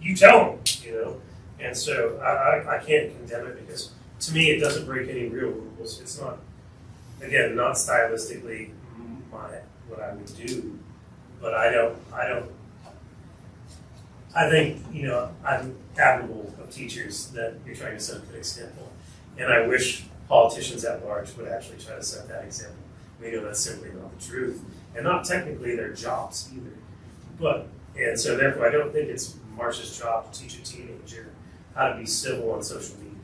You tell them, And so I can't condemn it because to me it doesn't break any real rules. It's not, again, not stylistically what I would do. But I think, I'm admirable of teachers that you're trying to set a good example. And I wish politicians at large would actually try to set that example. We know that's simply not the truth. And not technically their jobs either. And so therefore I don't think it's Marcia's job to teach a teenager how to be civil on social media.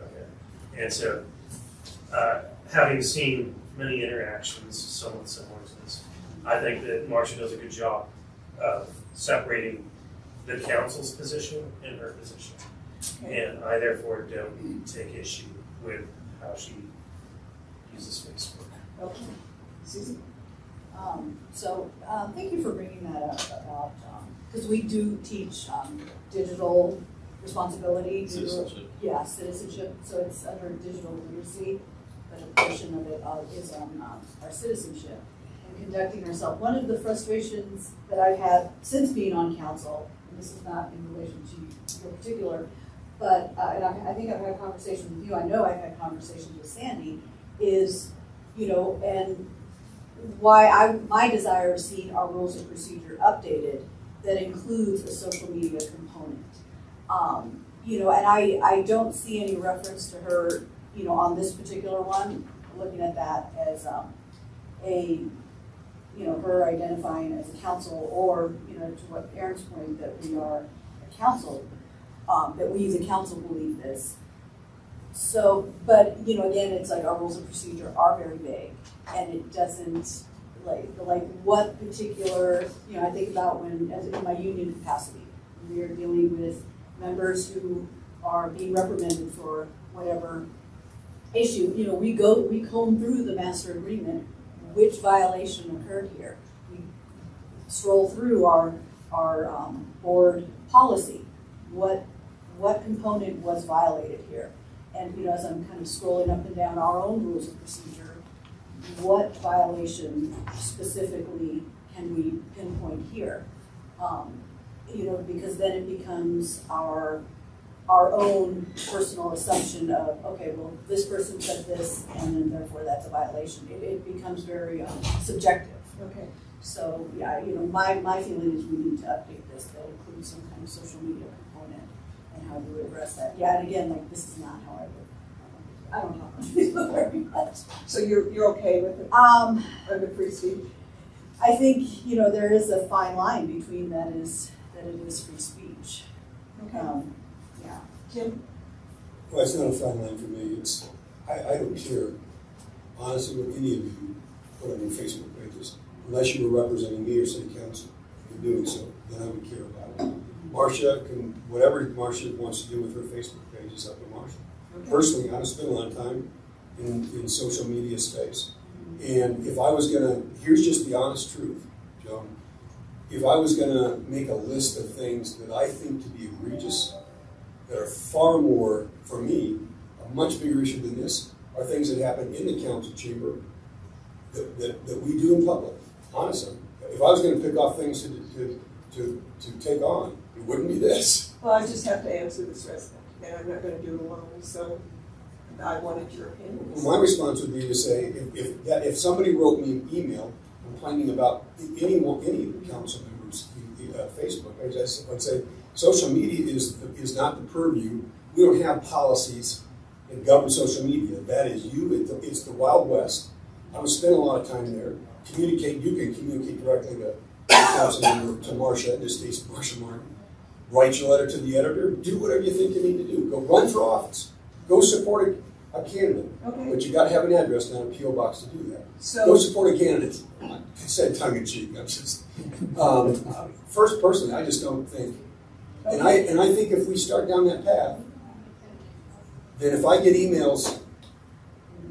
Okay. And so having seen many interactions somewhat similar to this, I think that Marcia does a good job of separating the council's position and her position. Okay. And I therefore don't take issue with how she uses Facebook. Okay. Susie? Thank you for bringing that up about, because we do teach digital responsibility. Citizenship. Yeah, citizenship, so it's under digital literacy, but a portion of it is on our citizenship and conducting ourselves. One of the frustrations that I've had since being on council, and this is not in relation to your particular, but, and I think I've had conversations with you, I know I've had conversations with Sandy, is, and why my desire of seeing our rules of procedure updated that includes a social media component. And I don't see any reference to her, on this particular one, looking at that as her identifying as a council or, to what Aaron's point, that we are a council, that we as a council believe this. So, but, again, it's like our rules of procedure are very vague and it doesn't, like what particular, I think about when, as in my union capacity, we are dealing with members who are being reprimanded for whatever issue, we comb through the master agreement, which violation occurred here. We stroll through our board policy, what component was violated here. And as I'm kind of scrolling up and down our own rules of procedure, what violation specifically can we pinpoint here? Because then it becomes our own personal assumption of, okay, well, this person said this, and then therefore that's a violation. It becomes very subjective. Okay. So, yeah, my feeling is we need to update this. That includes some kind of social media component and how we address that. Yeah, and again, this is not how I would. I don't talk on Facebook very much. So you're okay with it? Under free speech? I think, there is a fine line between that it is free speech. Okay. Yeah. Tim? Well, it's not a fine line for me. I don't care, honestly, what any of you put on your Facebook pages, unless you were representing me or city council in doing so, then I would care about it. Marcia can, whatever Marcia wants to do with her Facebook page is up to Marcia. Okay. Personally, I spend a lot of time in social media space. And if I was gonna, here's just the honest truth, Joan. If I was gonna make a list of things that I think to be egregious, that are far more, for me, a much bigger issue than this, are things that happen in the council chamber that we do in public, honestly. If I was gonna pick off things to take on, it wouldn't be this. Well, I just have to answer this resident, and I'm not gonna do it alone, so I wanted your opinion. My response would be to say, if somebody wrote me an email complaining about any council members, Facebook page, I'd say, social media is not the purview. We don't have policies that govern social media. That is you, it's the Wild West. I would spend a lot of time there. You can communicate directly to the council member, to Marcia, in this case, Marcia Martin. Write your letter to the editor, do whatever you think you need to do. Go run for office. Go support a candidate. Okay. But you gotta have an address, not a P.O. box to do that. So. Go support a candidate. I said tongue in cheek. I'm just first, personally, I just don't think, and I think if we start down that path, then if I get emails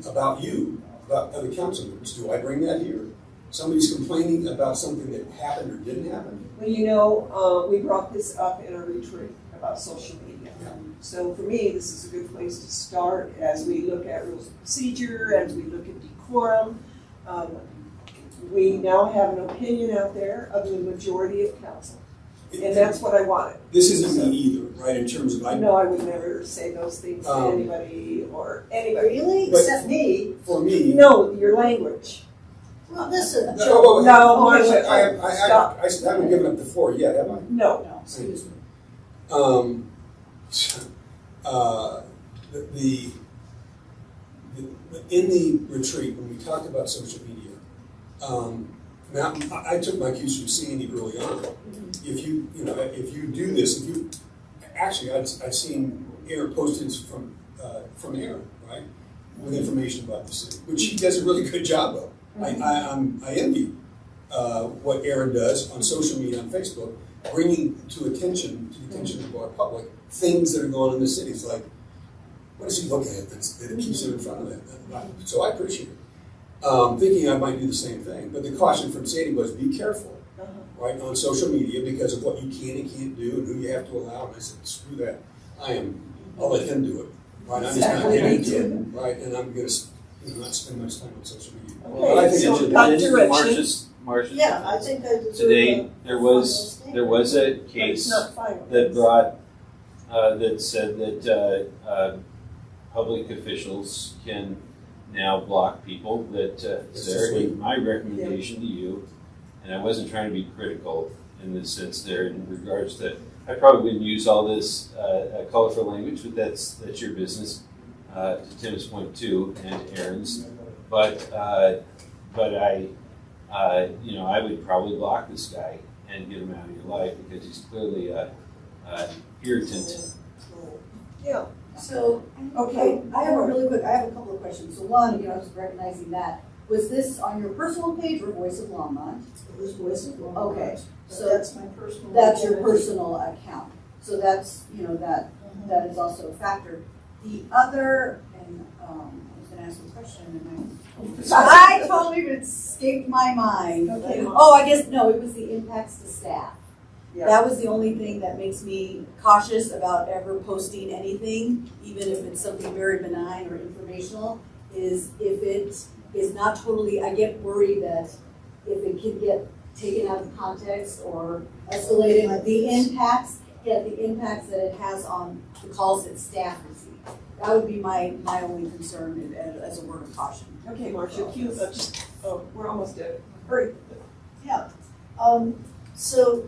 about you, about other council members, do I bring that here? Somebody's complaining about something that happened or didn't happen. Well, we brought this up in a retreat about social media. Yeah. So for me, this is a good place to start as we look at rules of procedure, as we look at decorum. We now have an opinion out there of the majority of council, and that's what I wanted. This isn't me either, right? In terms of No, I would never say those things to anybody or anybody. Really? But- Except me? For me, No, your language. Well, listen, No, Marcia, I haven't given up the floor yet, have I? No. no, excuse me. In the retreat, when we talked about social media, I took my cues from Sandy early on. If you do this, actually, I've seen Aaron postings from Aaron, right, with information about the city, which he does a really good job of. I envy what Aaron does on social media, on Facebook, bringing to the attention of our public things that are going on in the city. It's like, what does he look at that keeps him in front of it? So I appreciate it. Thinking I might do the same thing, but the caution from Sandy was be careful, right, on social media because of what you can and can't do and who you have to allow. And I said, screw that. I'll let him do it. Right? I'm just not Exactly, getting me to too. it. Right? And I'm going to not spend much time on social media. Okay, But I think so it should that be. direction. Marcia's. Yeah, I think I deserve Today, a there was final a statement. But it's case not final. that brought, that said that public officials can now block people that It's there. just And my recommendation to you, and I wasn't trying to be critical in the sense there in regards to, I probably wouldn't use all this colorful language, but that's your business, to Tim's point too, and Aaron's. But I would probably block this guy and get him out of your life because he's clearly a irritant. Yeah. So, Okay. I have a couple of questions. So one, I was recognizing that. Was this on your personal page or Voice of Longmont? It was Voice of Longmont. Okay, So so that's my personal. that's your identity. personal account. So that's, that is also a factor. The other, and I was gonna ask a question and I totally escaped my mind. Okay. Oh, I guess, no, it was the impacts to staff. Yeah. That was the only thing that makes me cautious about ever posting anything, even if it's something very benign or informational, is if it is not totally, I get worried that if it can get taken out of context or escalated, the impacts that it has on the calls that staff receive. That would be my only concern as a word of caution. Okay, Marcia, we're almost done. Hurry. Yeah, so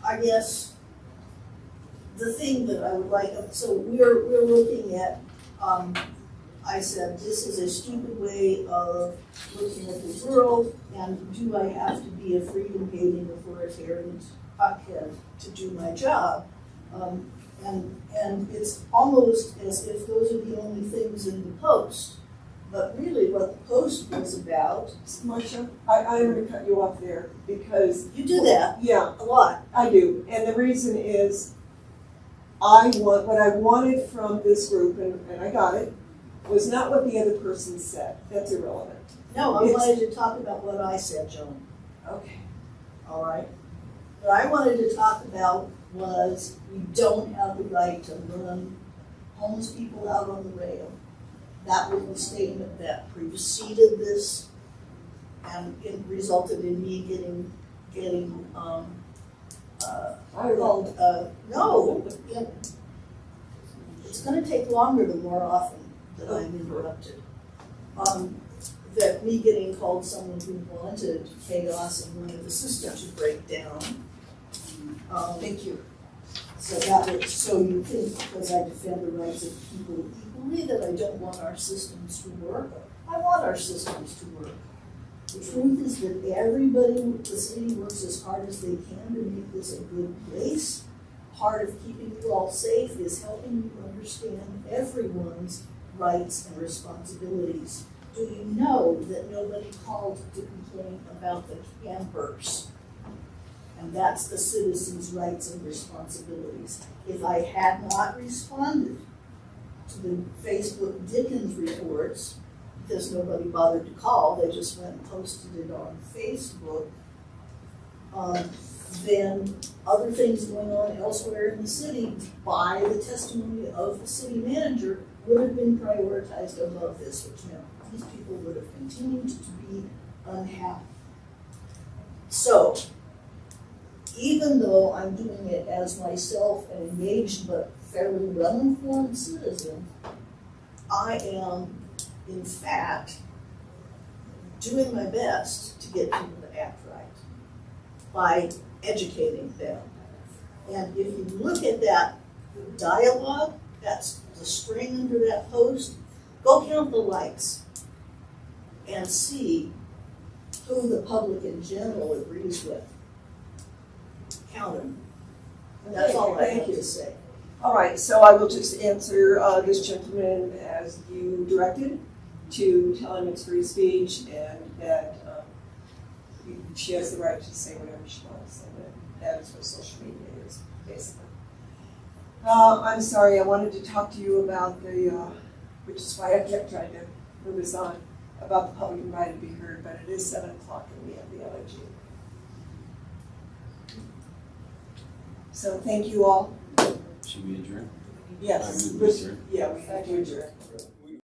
I guess the thing that I would like, so we're looking at, I said, this is a stupid way of looking at the world, and do I have to be a freedom-hating authoritarian hothead to do my job? And it's almost as if those are the only things in the post. But really what the post was about, Marcia, I'm going to cut you off there because. you do that Yeah, a lot. I do. And the reason is what I wanted from this group, and I got it, was not what the other person said. That's irrelevant. No, I It's- wanted to talk about what I said, Joan, Okay. all right? What I wanted to talk about was we don't have the right to run homeless people out on the rail. That was the statement that preceded this, and it resulted in me getting called, no, it's gonna take longer the more often that I'm interrupted. That me getting called someone who wanted chaos and wanted the system to break down, Thank you. So that was, so you think because I defend the rights of people equally that I don't want our systems to work? I want our systems to work. The truth is that everybody, the city works as hard as they can to make this a good place. Part of keeping you all safe is helping you understand everyone's rights and responsibilities. Do you know that nobody called to complain about the campers? And that's the citizens' rights and responsibilities. If I had not responded to the Facebook Dickens reports, because nobody bothered to call, they just went and posted it on Facebook, then other things going on elsewhere in the city by the testimony of the city manager would have been prioritized above this, which meant these people would have continued to be unhappy. So, even though I'm doing it as myself an engaged but fairly well-informed citizen, I am, in fact, doing my best to get people to act right by educating them. And if you look at that dialogue, that's the string under that post, go count the likes and see who the public in general agrees with. Count them. And that's all I have to say. All right, so I will just answer this gentleman as you directed, to tell him it's free speech and that she has the right to say whatever she wants, and that is what social media is, basically. I'm sorry, I wanted to talk to you about the, which is why I kept trying to move us on, about the public invited to be heard, but it is 7 o'clock and we have the LNG. So thank you all. Should we adjourn? Yes. I move we adjourn. Yeah, we have to adjourn.